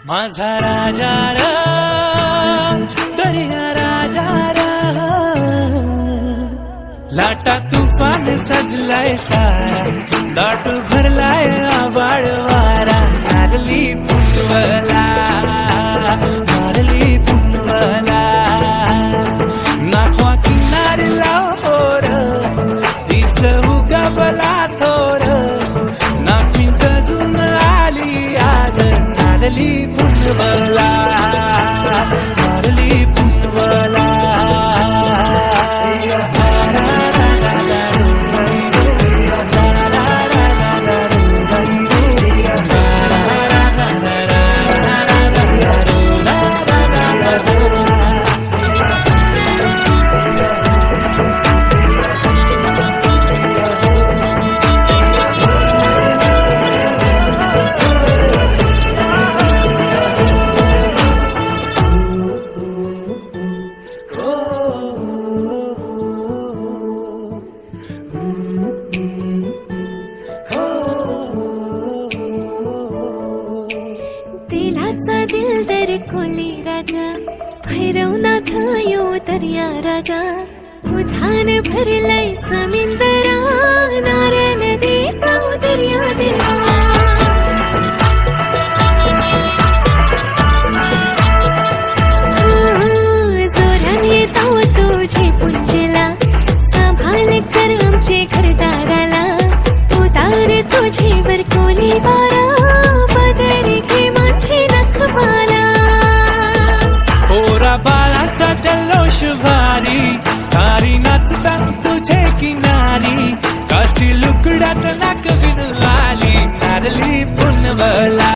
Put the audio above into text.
माझा राजा र दर्या राजा र लाटा तुफान सजलाय सारा दाट भरलाय आबाळ वारा मारली पुंडवला नाखवा किनारी लावोर दिस उगाबला थोर नाखी सजून आली आज मारली पुंडवला मारली पुंडवला दिलाचा दिल दर कोली राजा भैरवनाथ यो दर्या राजा उधान भरलय समिंदरा नारायण देता दर्या दिला जोरान येतो तुझे पुंजेला सांभाळ कर आमचे घरदाराला उतार तुझेवर कोली बारा बदरी घे माझी नखवाला पोरा बाळाचा जल्लोष भारी सारी नाचता तुझे किनारी काष्टी लुकड्यात नाक विणू आली नारली पुनवला